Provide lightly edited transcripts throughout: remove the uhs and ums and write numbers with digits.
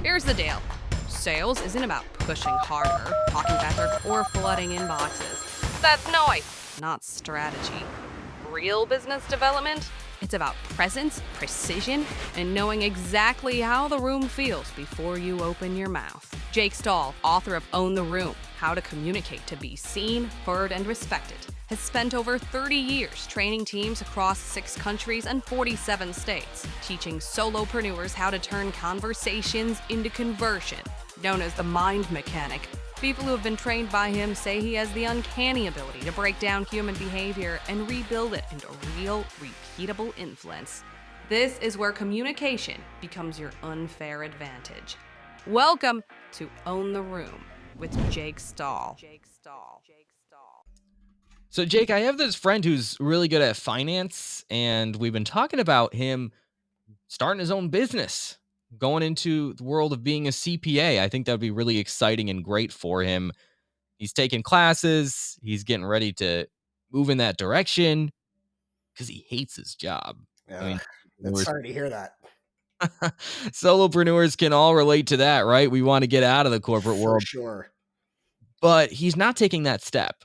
Here's the deal. Sales isn't about pushing harder, talking better, or flooding inboxes. That's noise, not strategy. Real business development? It's about presence, precision, and knowing exactly how the room feels before you open your mouth. Jake Stahl, author of Own the Room, How to Communicate to Be Seen, Heard, and Respected, has spent over 30 years training teams across 6 countries and 47 states, teaching solopreneurs how to turn conversations into conversion. Known as the mind mechanic, people who have been trained by him say he has the uncanny ability to break down human behavior and rebuild it into real, repeatable influence. This is where communication becomes your unfair advantage. Welcome to Own the Room with Jake Stahl. So, Jake, I have this friend who's really good at finance, and we've been talking about him starting his own business, going into the world of being a CPA. I think that would be really exciting and great for him. He's taking classes. He's getting ready to move in that direction because he hates his job. That's sorry to hear that. Solopreneurs can all relate to that, right? We want to get out of the corporate world. For sure. But he's not taking that step.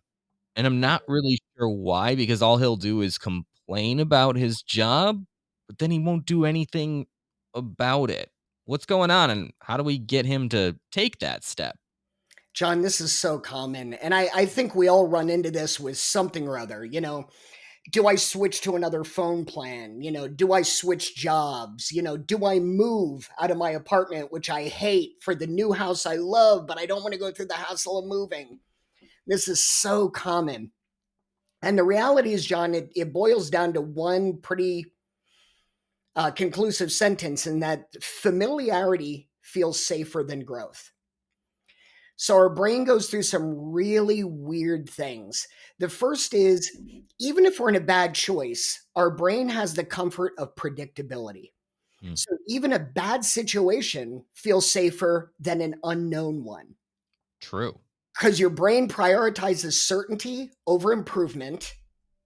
And I'm not really sure why, because all he'll do is complain about his job, but then he won't do anything about it. What's going on, and how do we get him to take that step? John, this is so common. And I think we all run into this with something or other. Do I switch to another phone plan? Do I switch jobs? Do I move out of my apartment, which I hate, for the new house I love, but I don't want to go through the hassle of moving? This is so common. And the reality is, John, it boils down to one pretty conclusive sentence, in that familiarity feels safer than growth. So our brain goes through some really weird things. The first is, even if we're in a bad choice, our brain has the comfort of predictability. So even a bad situation feels safer than an unknown one. True. Because your brain prioritizes certainty over improvement,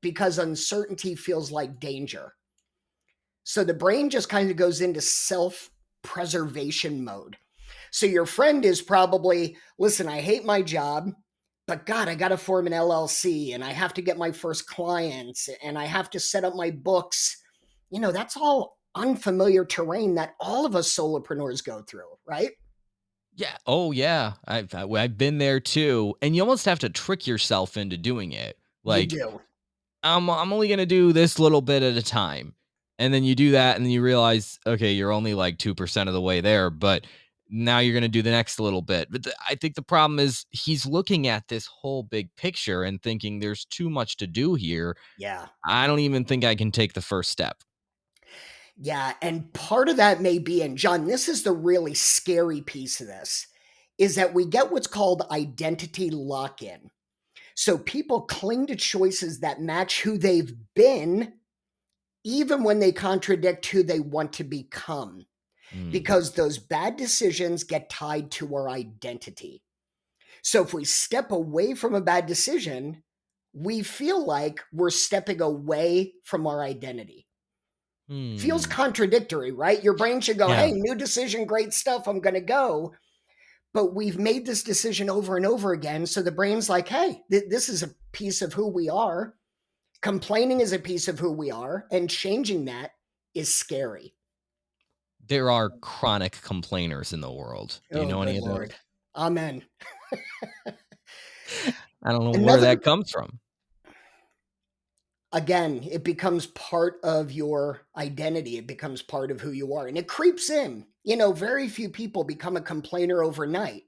because uncertainty feels like danger. So the brain just kind of goes into self-preservation mode. So your friend is probably, listen, I hate my job, but God, I got to form an LLC, and I have to get my first clients, and I have to set up my books. That's all unfamiliar terrain that all of us solopreneurs go through, right? Yeah. Oh, yeah. I've been there too. And you almost have to trick yourself into doing it. Like, you do. I'm only going to do this little bit at a time. And then you do that, and then you realize, okay, you're only like 2% of the way there, but now you're going to do the next little bit. But I think the problem is he's looking at this whole big picture and thinking there's too much to do here. Yeah. I don't even think I can take the first step. Yeah, and part of that may be, and John, this is the really scary piece of this, is that we get what's called identity lock-in. So people cling to choices that match who they've been, even when they contradict who they want to become, because those bad decisions get tied to our identity. So if we step away from a bad decision, we feel like we're stepping away from our identity. Feels contradictory, right? Your brain should go, hey, new decision, great stuff, I'm going to go. But we've made this decision over and over again. So the brain's like, hey, this is a piece of who we are. Complaining is a piece of who we are. And changing that is scary. There are chronic complainers in the world. Do you know any of those? Amen. I don't know where that comes from. Again, it becomes part of your identity. It becomes part of who you are. And it creeps in. Very few people become a complainer overnight.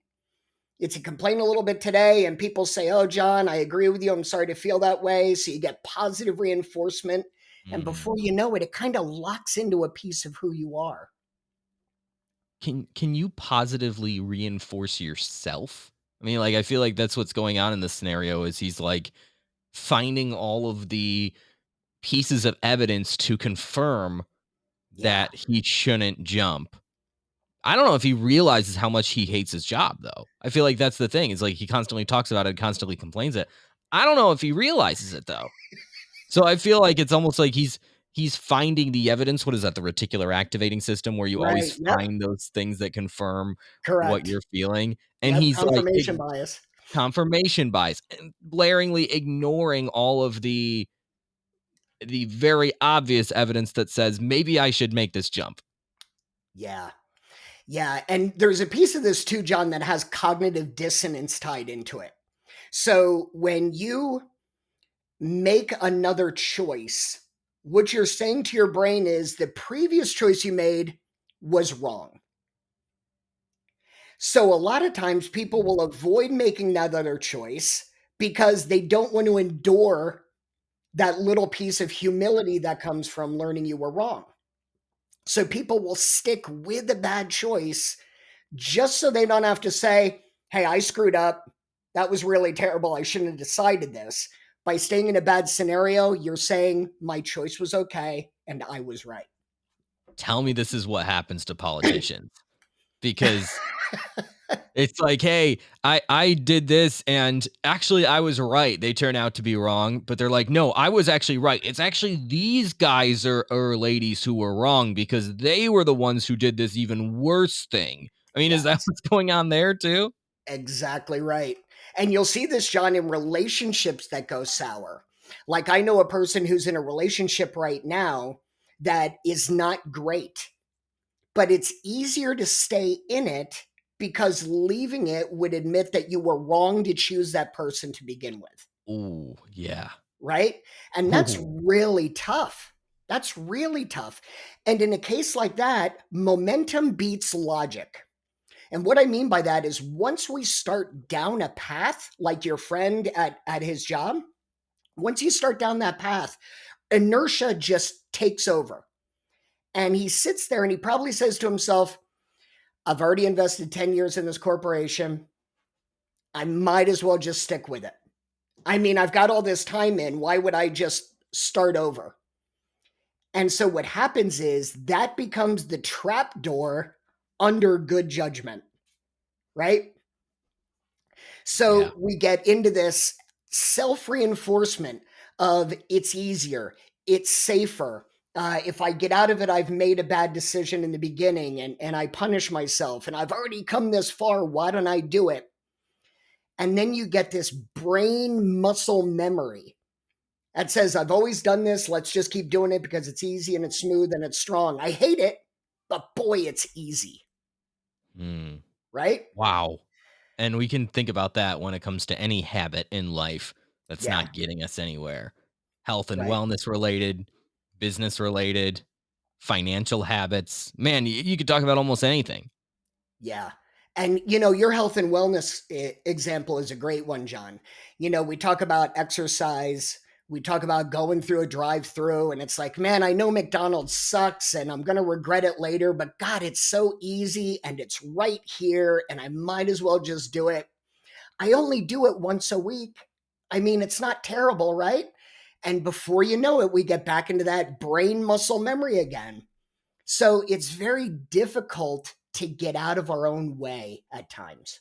It's a complain a little bit today, and people say, oh, John, I agree with you. I'm sorry to feel that way. So you get positive reinforcement. And before you know it, it kind of locks into a piece of who you are. Can you positively reinforce yourself? I mean, I feel like that's what's going on in this scenario, is he's like finding all of the pieces of evidence to confirm that he shouldn't jump. I don't know if he realizes how much he hates his job, though. I feel like that's the thing. It's like he constantly talks about it, constantly complains it. I don't know if he realizes it, though. So I feel like it's almost like he's he's finding the evidence. What is that? The reticular activating system, where you always Right. Yep. find those things that confirm what Correct. you're feeling. And Yep. he's like Confirmation bias. confirmation bias and blaringly ignoring all of the very obvious evidence that says maybe I should make this jump. Yeah. Yeah. And there's a piece of this too, John, that has cognitive dissonance tied into it. So when you make another choice, what you're saying to your brain is the previous choice you made was wrong. So a lot of times people will avoid making that other choice because they don't want to endure that little piece of humility that comes from learning you were wrong. So people will stick with a bad choice just so they don't have to say, hey, I screwed up. That was really terrible. I shouldn't have decided this. By staying in a bad scenario, you're saying my choice was okay and I was right. Tell me this is what happens to politicians, because it's like, hey, I did this and actually I was right. They turn out to be wrong, but they're like, no, I was actually right. It's actually these guys or ladies who were wrong because they were the ones who did this even worse thing. I mean, is that Yes, what's going on there too? exactly right. And you'll see this, John, in relationships that go sour. Like I know a person who's in a relationship right now that is not great, but it's easier to stay in it because leaving it would admit that you were wrong to choose that person to begin with, Ooh, yeah. right? And that's Ooh, really tough. That's really tough. And in a case like that, momentum beats logic. And what I mean by that is once we start down a path, like your friend at his job, once you start down that path, inertia just takes over. And he sits there and he probably says to himself, I've already invested 10 years in this corporation. I might as well just stick with it. I mean, I've got all this time in. Why would I just start over? And so what happens is that becomes the trap door under good judgment, right? yeah. So we get into this self reinforcement of it's easier, it's safer. If I get out of it, I've made a bad decision in the beginning and I punish myself and I've already come this far. Why don't I do it? And then you get this brain muscle memory that says, I've always done this. Let's just keep doing it because it's easy and it's smooth and it's strong. I hate it, but boy, it's easy, Mm, right? wow. And we can think about that when it comes to any habit in life that's Yeah, not getting us anywhere. Health and right. wellness related, business related, financial habits. Man, you could talk about almost anything. Yeah. And, your health and wellness example is a great one, John. We talk about exercise, we talk about going through a drive through, and it's like, man, I know McDonald's sucks and I'm going to regret it later, but God, it's so easy and it's right here and I might as well just do it. I only do it once a week. I mean, it's not terrible, right? And before you know it, we get back into that brain muscle memory again. So it's very difficult to get out of our own way at times.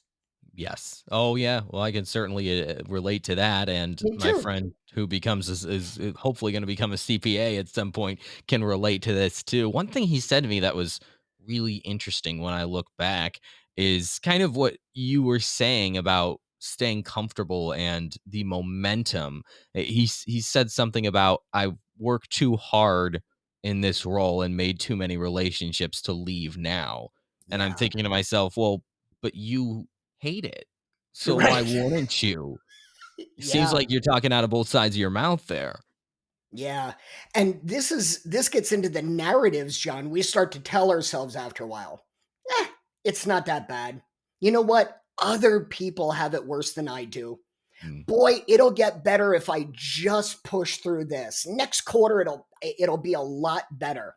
Yes. Oh, yeah. Well, I can certainly relate to that. And Me my too. friend who becomes is hopefully going to become a CPA at some point can relate to this too. One thing he said to me that was really interesting when I look back is kind of what you were saying about staying comfortable and the momentum. He said something about I work too hard in this role and made too many relationships to leave now. And I'm Yeah. thinking to myself, well, but you hate it. So why Right. wouldn't you? It seems Yeah. like you're talking out of both sides of your mouth there. Yeah. And this gets into the narratives, John. We start to tell ourselves after a while, eh, it's not that bad. You know what? Other people have it worse than I do. Mm, Boy, it'll get better if I just push through this. Next quarter it'll be a lot better.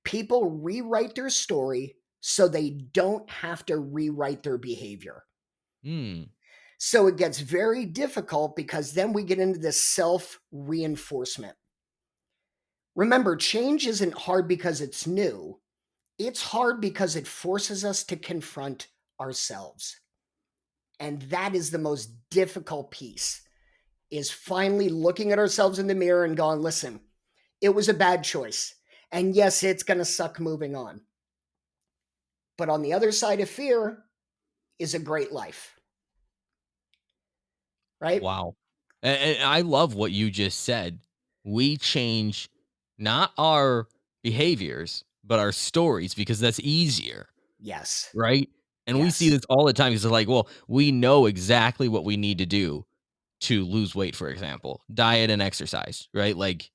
People rewrite their story so they don't have to rewrite their behavior. mm, So it gets very difficult because then we get into this self reinforcement. Remember, change isn't hard because it's new, it's hard because it forces us to confront ourselves. And that is the most difficult piece is finally looking at ourselves in the mirror and going, listen, it was a bad choice. And yes, it's going to suck moving on. But on the other side of fear is a great life, right? Wow. And I love what you just said. We change not our behaviors, but our stories because that's easier, Yes. right? And we see Yes. this all the time. It's like, well, we know exactly what we need to do to lose weight, for example, diet and exercise, right? Like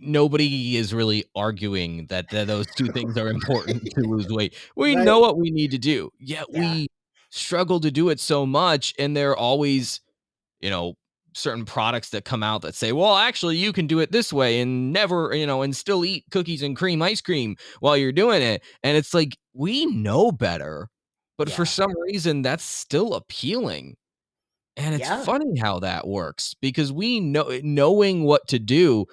nobody is really arguing that those two things are important to lose weight. We Right. know what we need to do, yet Yeah. we struggle to do it so much. And there are always, you know, certain products that come out that say, well, actually, you can do it this way and never, and still eat cookies and cream ice cream while you're doing it. And it's like, we know better, but for Yeah. some reason, that's still appealing. And it's Yeah. funny how that works because we know knowing what to do.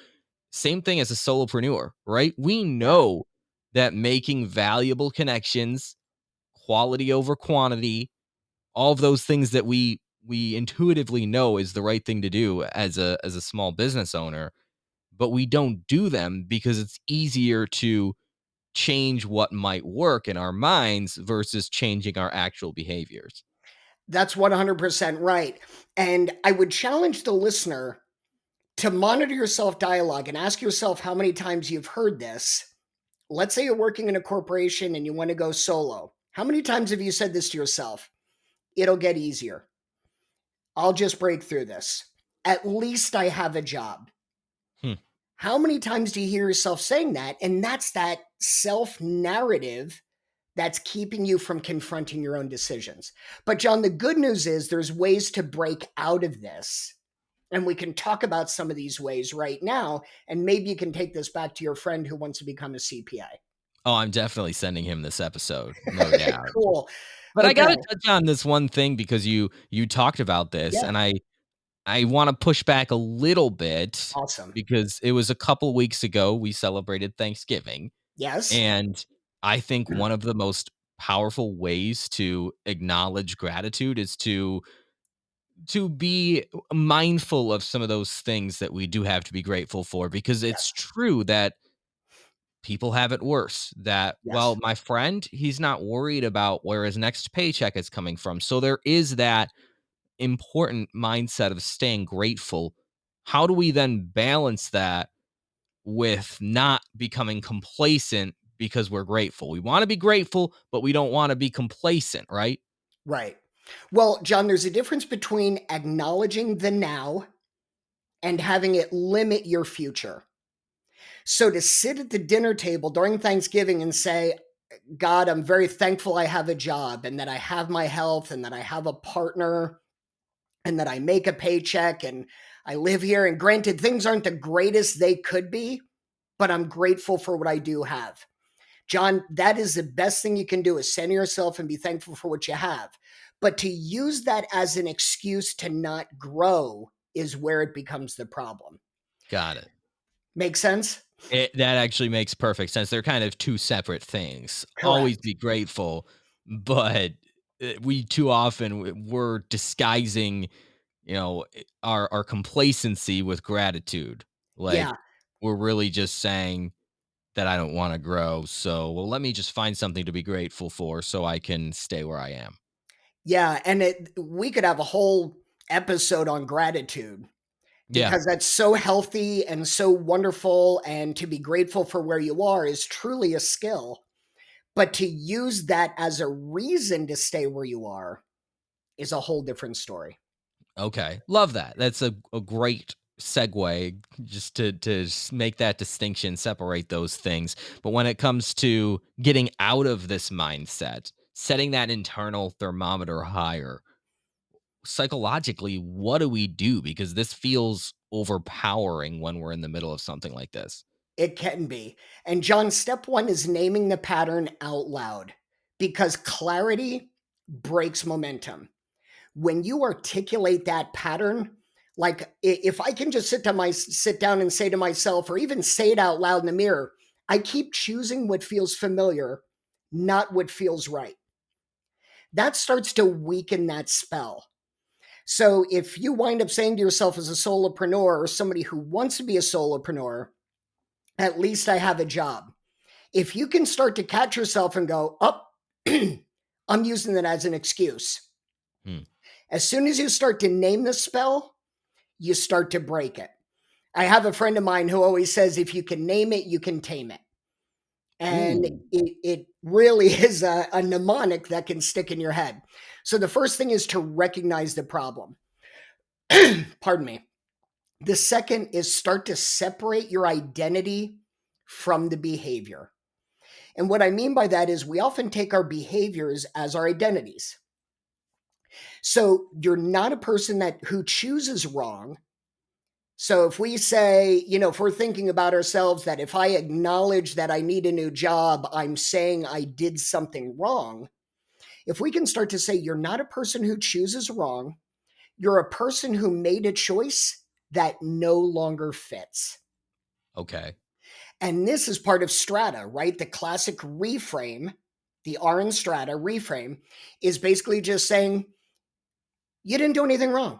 Same thing as a solopreneur, right? We Yeah. know that making valuable connections, quality over quantity, all of those things that we intuitively know is the right thing to do as a small business owner, but we don't do them because it's easier to change what might work in our minds versus changing our actual behaviors. That's 100% right. And I would challenge the listener to monitor your self dialogue and ask yourself how many times you've heard this. Let's say you're working in a corporation and you want to go solo. How many times have you said this to yourself? It'll get easier. I'll just break through this. At least I have a job. Hmm. How many times do you hear yourself saying that? And that's that self narrative that's keeping you from confronting your own decisions. But, John, the good news is there's ways to break out of this. And we can talk about some of these ways right now. And maybe you can take this back to your friend who wants to become a CPA. Oh, I'm definitely sending him this episode, no doubt. Cool. But I Okay. gotta touch on this one thing because you talked about this, Yeah. and I want to push back a little bit Awesome. because it was a couple weeks ago we celebrated Thanksgiving, Yes. and I think one of the most powerful ways to acknowledge gratitude is to be mindful of some of those things that we do have to be grateful for because it's Yes. true that people have it worse. That, well, Yes. my friend, he's not worried about where his next paycheck is coming from. So there is that important mindset of staying grateful. How do we then balance that with not becoming complacent because we're grateful? We want to be grateful, but we don't want to be complacent, right? Right. Well, John, there's a difference between acknowledging the now and having it limit your future. So to sit at the dinner table during Thanksgiving and say, God, I'm very thankful I have a job and that I have my health and that I have a partner and that I make a paycheck and I live here. And granted, things aren't the greatest they could be, but I'm grateful for what I do have. John, that is the best thing you can do is center yourself and be thankful for what you have. But to use that as an excuse to not grow is where it becomes the problem. Got it. Make sense? That actually makes perfect sense. They're kind of two separate things. Always Correct. be grateful, but we too often we're disguising, our complacency with gratitude. Like Yeah. we're really just saying that I don't want to grow. So, well, let me just find something to be grateful for so I can stay where I am. Yeah. And we could have a whole episode on gratitude Yeah. because that's so healthy and so wonderful. And to be grateful for where you are is truly a skill. But to use that as a reason to stay where you are is a whole different story. Okay. Love that. That's a great segue just to make that distinction, separate those things. But when it comes to getting out of this mindset, setting that internal thermometer higher, psychologically, what do we do? Because this feels overpowering when we're in the middle of something like this. It can be. And John, step one is naming the pattern out loud because clarity breaks momentum. When you articulate that pattern, like if I can just sit down and say to myself, or even say it out loud in the mirror, I keep choosing what feels familiar, not what feels right. That starts to weaken that spell. So if you wind up saying to yourself as a solopreneur or somebody who wants to be a solopreneur, At least I have a job. If you can start to catch yourself and go, oh, I'm using that as an excuse. Hmm. As soon as you start to name the spell, you start to break it. I have a friend of mine who always says, if you can name it, you can tame it. And Ooh. it really is a mnemonic that can stick in your head. So the first thing is to recognize the problem. Pardon me. The second is start to separate your identity from the behavior. And what I mean by that is we often take our behaviors as our identities. So you're not a person who chooses wrong. So if we say, if we're thinking about ourselves that if I acknowledge that I need a new job, I'm saying I did something wrong. If we can start to say you're not a person who chooses wrong, you're a person who made a choice that no longer fits. Okay. And this is part of strata, right? The classic reframe, the R in strata reframe is basically just saying you didn't do anything wrong.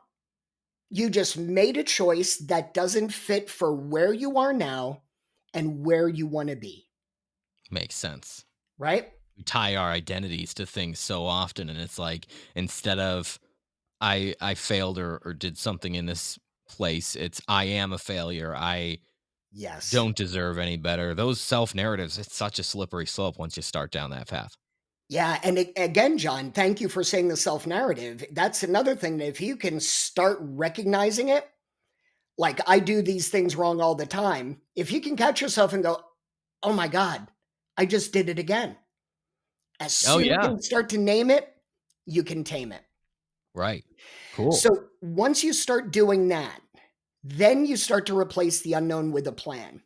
You just made a choice that doesn't fit for where you are now and where you want to be, Makes sense. right? We tie our identities to things so often, and it's like instead of I failed or did something in this place, it's I am a failure. I Yes. don't deserve any better. Those self narratives, it's such a slippery slope once you start down that path. Yeah. And again, John, thank you for saying the self narrative. That's another thing that if you can start recognizing it, like I do these things wrong all the time. If you can catch yourself and go, oh my God, I just did it again. As Oh soon as you yeah. can start to name it, you can tame it. Right. Cool. So once you start doing that, then you start to replace the unknown with a plan.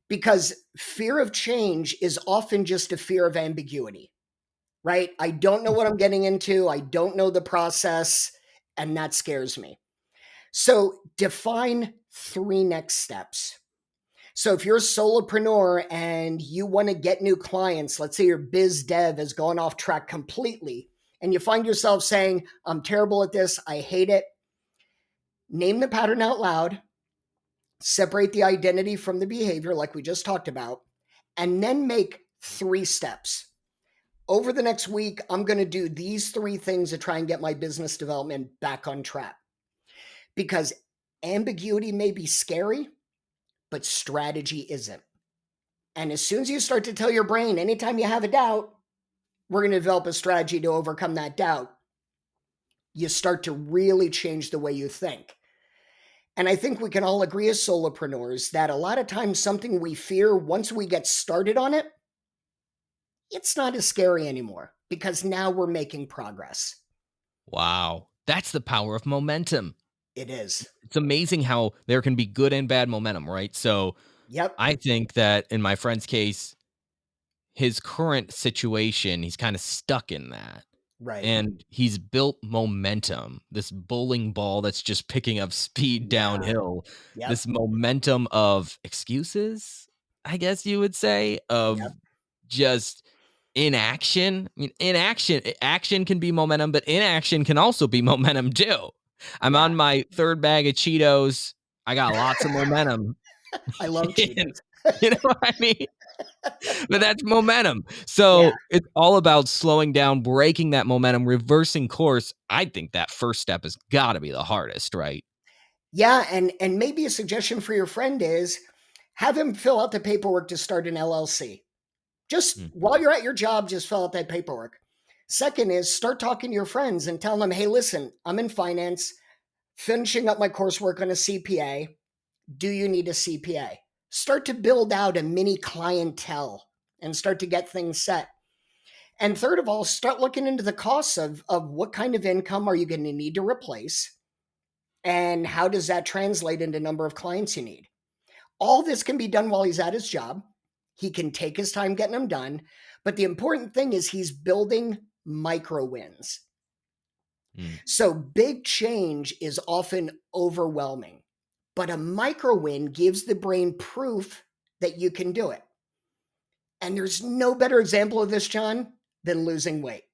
Because fear of change is often just a fear of ambiguity, right? I don't know what I'm getting into. I don't know the process, and that scares me. So define 3 next steps. So if you're a solopreneur and you want to get new clients, let's say your biz dev has gone off track completely, and you find yourself saying, I'm terrible at this, I hate it, name the pattern out loud, separate the identity from the behavior, like we just talked about, and then make 3 steps. Over the next week, I'm going to do these 3 things to try and get my business development back on track. Because ambiguity may be scary, but strategy isn't. And as soon as you start to tell your brain, anytime you have a doubt, we're going to develop a strategy to overcome that doubt, you start to really change the way you think. And I think we can all agree as solopreneurs that a lot of times something we fear, once we get started on it, it's not as scary anymore because now we're making progress. Wow. That's the power of momentum. It is. It's amazing how there can be good and bad momentum, right? So Yep. I think that in my friend's case, his current situation, he's kind of stuck in that. Right. And he's built momentum, this bowling ball that's just picking up speed Yeah. downhill, Yep. this momentum of excuses, I guess you would say, Yep. of just inaction. I mean, action can be momentum, but inaction can also be momentum too. I'm Yeah. on my third bag of Cheetos. I got lots of momentum. I love And Cheetos. you know what I mean? But that's momentum. Yeah. So it's all about slowing down, breaking that momentum, reversing course. I think that first step has got to be the hardest, right? Yeah. And maybe a suggestion for your friend is have him fill out the paperwork to start an LLC. Just Mm, while you're at your job, just fill out that paperwork. Second is start talking to your friends and tell them, hey, listen, I'm in finance, finishing up my coursework on a CPA. Do you need a CPA? Start to build out a mini clientele and start to get things set. And third of all, start looking into the costs of what kind of income are you going to need to replace and how does that translate into number of clients you need. All this can be done while he's at his job. He can take his time getting them done. But the important thing is he's building micro wins. mm. So big change is often overwhelming, but a micro win gives the brain proof that you can do it. And there's no better example of this, John, than losing weight.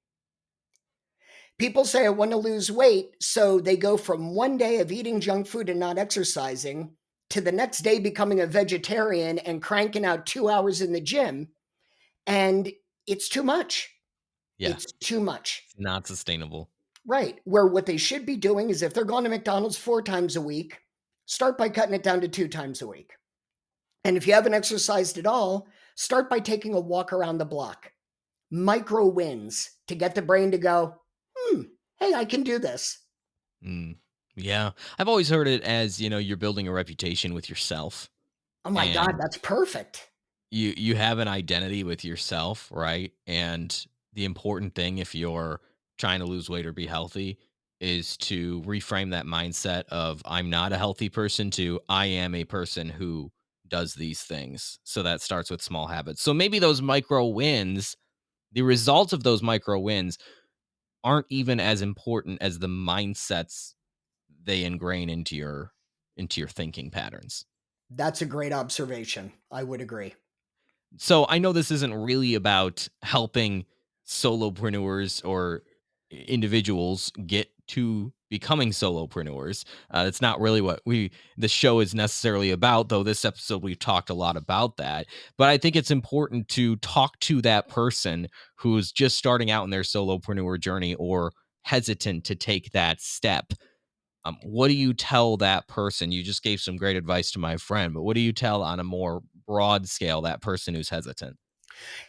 People say, I want to lose weight. So they go from one day of eating junk food and not exercising to the next day becoming a vegetarian and cranking out 2 hours in the gym. And it's too much. Yeah. It's too much. It's not sustainable. Right. Where what they should be doing is if they're going to McDonald's 4 times a week, start by cutting it down to 2 times a week. And if you haven't exercised at all, start by taking a walk around the block. Micro wins to get the brain to go, hey, I can do this. Mm. Yeah. I've always heard it as, you're building a reputation with yourself. Oh my God, And that's perfect. you have an identity with yourself, right? And the important thing if you're trying to lose weight or be healthy is to reframe that mindset of I'm not a healthy person to I am a person who does these things. So that starts with small habits. So maybe those micro wins, the results of those micro wins aren't even as important as the mindsets they ingrain into your thinking patterns. That's a great observation. I would agree. So I know this isn't really about helping solopreneurs or individuals get to becoming solopreneurs. That's not really what the show is necessarily about, though this episode we've talked a lot about that. But I think it's important to talk to that person who's just starting out in their solopreneur journey or hesitant to take that step. What do you tell that person? You just gave some great advice to my friend, but what do you tell on a more broad scale that person who's hesitant?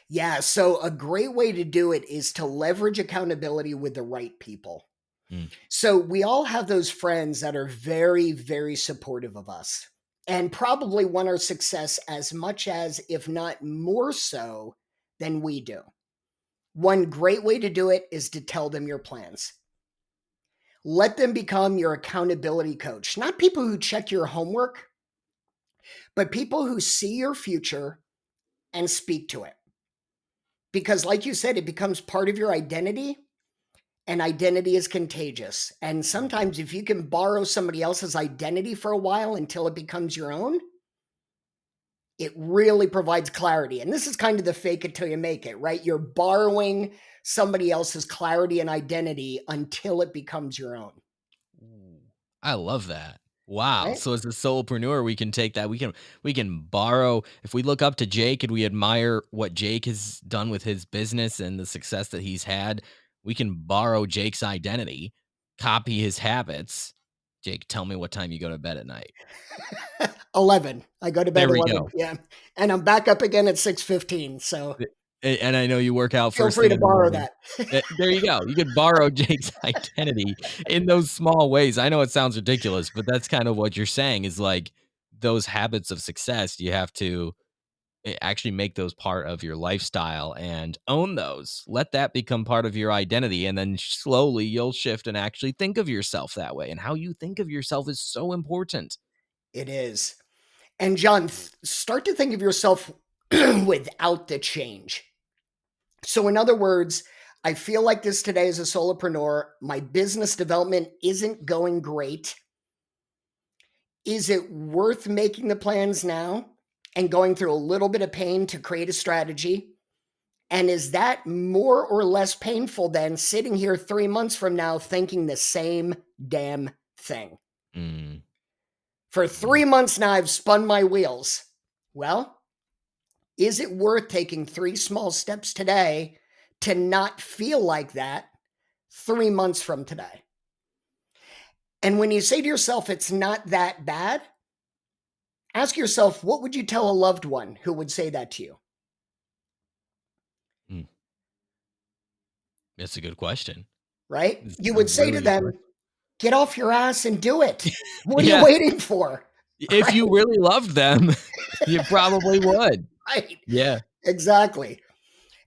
Yeah. So a great way to do it is to leverage accountability with the right people. Mm, So we all have those friends that are very, very supportive of us and probably want our success as much as, if not more so, than we do. One great way to do it is to tell them your plans. Let them become your accountability coach, not people who check your homework, but people who see your future and speak to it. Because, like you said, it becomes part of your identity, and identity is contagious. And sometimes, if you can borrow somebody else's identity for a while until it becomes your own, it really provides clarity. And this is kind of the fake it till you make it, right? You're borrowing somebody else's clarity and identity until it becomes your own, Ooh, I love that. Wow. right? So as a solopreneur, we can take that. We can borrow. If we look up to Jake and we admire what Jake has done with his business and the success that he's had, we can borrow Jake's identity, copy his habits. Jake, tell me what time you go to bed at night. 11. I go to bed There we 11 go. p.m. and I'm back up again at 6:15. So And I know you work out feel first free thing to in the borrow morning. that. There you go. You could borrow Jake's identity in those small ways. I know it sounds ridiculous, but that's kind of what you're saying is like those habits of success. You have to actually make those part of your lifestyle and own those. Let that become part of your identity. And then slowly you'll shift and actually think of yourself that way. And how you think of yourself is so important. It is. And John, start to think of yourself without the change. So, in other words, I feel like this today as a solopreneur. My business development isn't going great. Is it worth making the plans now and going through a little bit of pain to create a strategy? And is that more or less painful than sitting here 3 months from now thinking the same damn thing? Mm, For 3 months now, I've spun my wheels. Well, is it worth taking 3 small steps today to not feel like that 3 months from today? And when you say to yourself, it's not that bad, ask yourself, what would you tell a loved one who would say that to you? mm. That's a good question. Right? It's You a would say to really good them, question. get off your ass and do it. What are you Yeah. waiting for? If Right? you really loved them, you probably would. Right. Yeah. Exactly.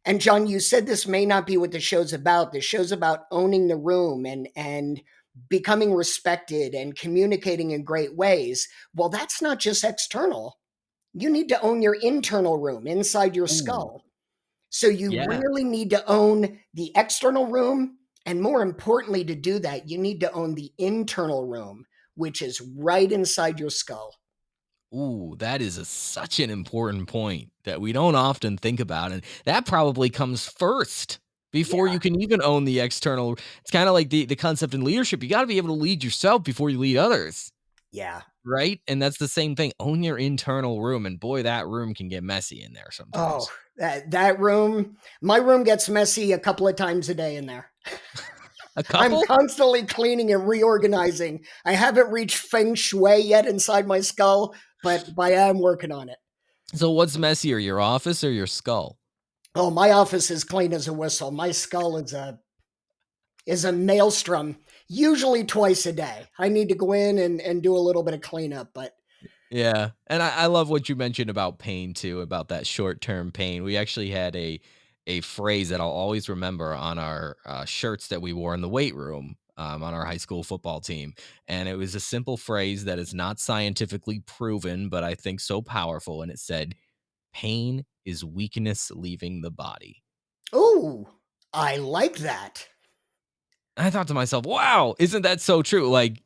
And John, you said this may not be what the show's about. The show's about owning the room and becoming respected and communicating in great ways. Well, that's not just external. You need to own your internal room inside your Ooh, skull. So you yeah. really need to own the external room. And more importantly, to do that, you need to own the internal room, which is right inside your skull. Ooh, that is such an important point that we don't often think about, and that probably comes first before Yeah. you can even own the external. It's kinda like the concept in leadership, you gotta be able to lead yourself before you lead others, Yeah. right? And that's the same thing. Own your internal room, and boy, that room can get messy in there Oh, sometimes. that room, my room gets messy a couple of times a day in there. A I'm couple? constantly cleaning and reorganizing. I haven't reached feng shui yet inside my skull, but I am working on it. So what's messier, your office or your skull? Oh, my office is clean as a whistle. My skull is a maelstrom, usually twice a day. I need to go in and do a little bit of cleanup, but Yeah, and I love what you mentioned about pain too, about that short-term pain. We actually had a phrase that I'll always remember on our shirts that we wore in the weight room on our high school football team, and it was a simple phrase that is not scientifically proven, but I think so powerful, and it said, "Pain is weakness leaving the body." ooh, I like that. And I thought to myself, "Wow, isn't that so true?" Like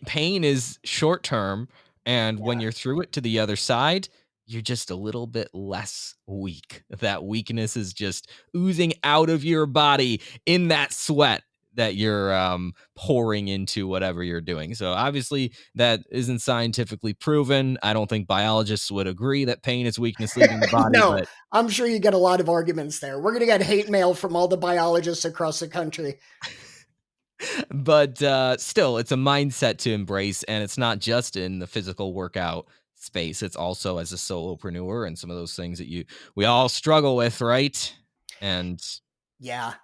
pain is short term, and when Yeah. you're through it to the other side, you're just a little bit less weak. That weakness is just oozing out of your body in that sweat that you're pouring into whatever you're doing. So obviously that isn't scientifically proven. I don't think biologists would agree that pain is weakness leaving the body, No, but I'm sure you get a lot of arguments there. We're going to get hate mail from all the biologists across the country. still, it's a mindset to embrace, and it's not just in the physical workout space. It's also as a solopreneur and some of those things that we all struggle with, right? And Yeah.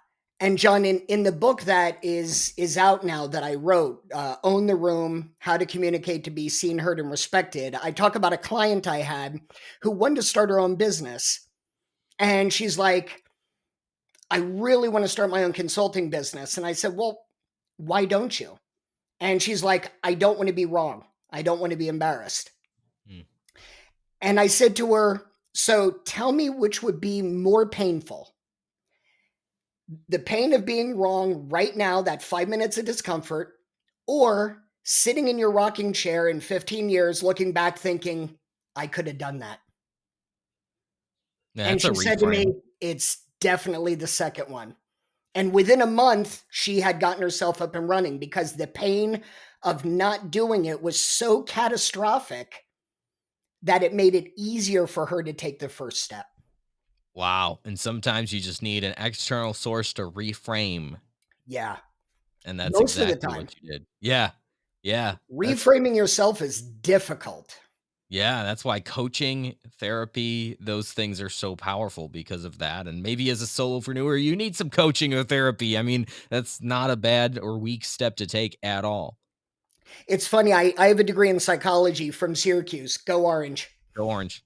And John, in the book that is out now that I wrote, Own the Room, How to Communicate to Be Seen, Heard, and Respected, I talk about a client I had who wanted to start her own business. And she's like, I really want to start my own consulting business. And I said, well, why don't you? And she's like, I don't want to be wrong. I don't want to be embarrassed. mm, And I said to her, so tell me which would be more painful, the pain of being wrong right now, that 5 minutes of discomfort, or sitting in your rocking chair in 15 years looking back thinking, I could have done that. yeah, And that's a she said to me, reframe. it's definitely the second one. And within a month, she had gotten herself up and running because the pain of not doing it was so catastrophic that it made it easier for her to take the first step. Wow. And sometimes you just need an external source to reframe, Yeah, and that's most of the exactly time. what you did. Yeah. Yeah. That's Reframing yourself is difficult. Yeah, that's why coaching, therapy, those things are so powerful because of that. And maybe as a solopreneur, you need some coaching or therapy. I mean, that's not a bad or weak step to take at all. It's funny, I have a degree in psychology from Syracuse. Go Orange. Go orange.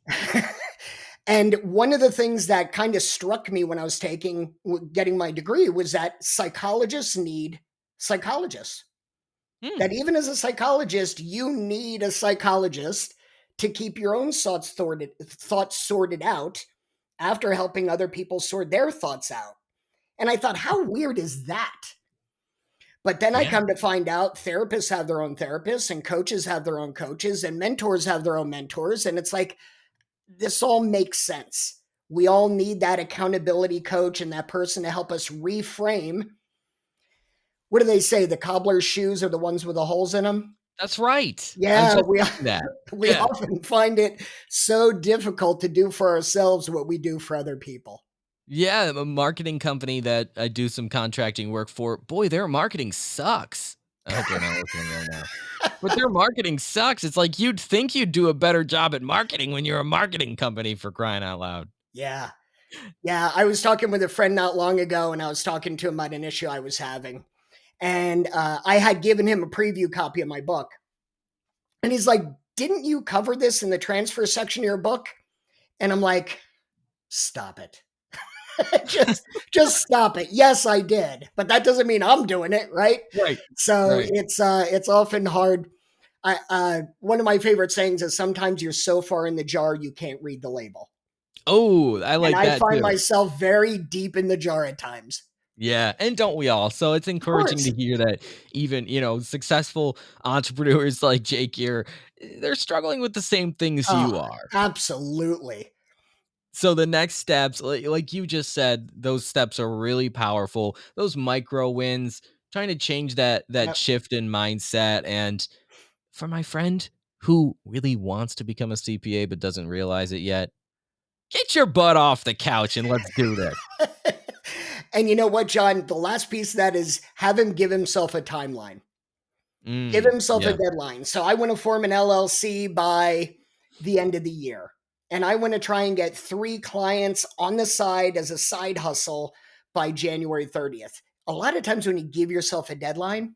And one of the things that kind of struck me when I was getting my degree was that psychologists need psychologists. Hmm. That even as a psychologist, you need a psychologist to keep your own thoughts sorted out after helping other people sort their thoughts out. And I thought, how weird is that? But then I Yeah, come to find out therapists have their own therapists and coaches have their own coaches and mentors have their own mentors. And it's like, this all makes sense. We all need that accountability coach and that person to help us reframe. What do they say? The cobbler's shoes are the ones with the holes in them. that's right. I was Yeah, just thinking that. we Yeah. often find it so difficult to do for ourselves what we do for other people. Yeah. A marketing company that I do some contracting work for, boy, their marketing sucks. I hope they're not listening right now. But their marketing sucks. It's like you'd think you'd do a better job at marketing when you're a marketing company, for crying out loud. Yeah. Yeah. I was talking with a friend not long ago and I was talking to him about an issue I was having. And I had given him a preview copy of my book. And he's like, didn't you cover this in the transfer section of your book? And I'm like, stop it. just stop it. Yes, I did. But that doesn't mean I'm doing it, right? Right. So Right. it's often hard. One of my favorite sayings is sometimes you're so far in the jar you can't read the label. Oh, I And like I that find too. myself very deep in the jar at times. Yeah, and don't we all? So it's Of encouraging course. to hear that even, successful entrepreneurs like Jake here, they're struggling with the same things Oh, you are. absolutely. So the next steps, like you just said, those steps are really powerful. Those micro wins, trying to change that Yep. shift in mindset and for my friend who really wants to become a CPA but doesn't realize it yet, get your butt off the couch and let's do this. And you know what, John? The last piece of that is have him give himself a timeline. Give Mm, himself a yeah. deadline. So I want to form an LLC by the end of the year. And I want to try and get 3 clients on the side as a side hustle by January 30th. A lot of times when you give yourself a deadline,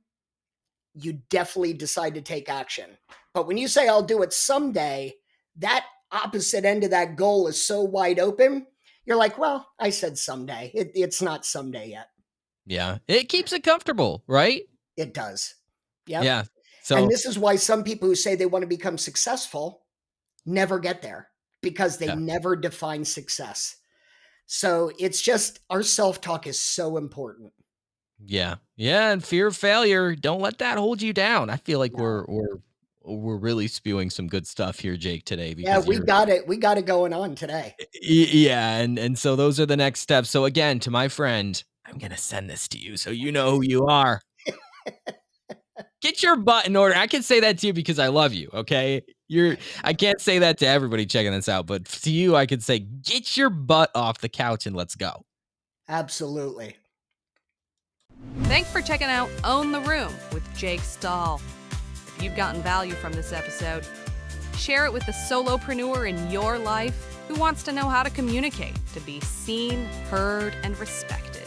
you definitely decide to take action. But when you say, I'll do it someday, that opposite end of that goal is so wide open. You're like, well, I said someday. It's not someday yet. Yeah. It keeps it comfortable, right? It does. Yep. Yeah. And So, this is why some people who say they want to become successful never get there because they yeah. never define success. So it's just our self-talk is so important. Yeah. Yeah, and fear of failure, don't let that hold you down. I feel like No. we're really spewing some good stuff here, Jake, today Yeah, because we you're got it. We got it going on today. yeah, and so those are the next steps. So again, to my friend, I'm gonna send this to you so you know who you are. Get your butt in order. I can say that to you because I love you, okay? I can't say that to everybody checking this out, but to you, I could say, get your butt off the couch and let's go. Absolutely. Thanks for checking out Own the Room with Jake Stahl. If you've gotten value from this episode, share it with the solopreneur in your life who wants to know how to communicate to be seen, heard, and respected.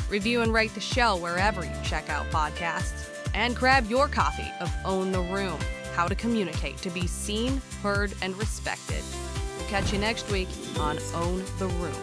Review and rate the show wherever you check out podcasts, and grab your copy of Own the Room, How to Communicate to be Seen, Heard, and Respected. We'll catch you next week on Own the Room.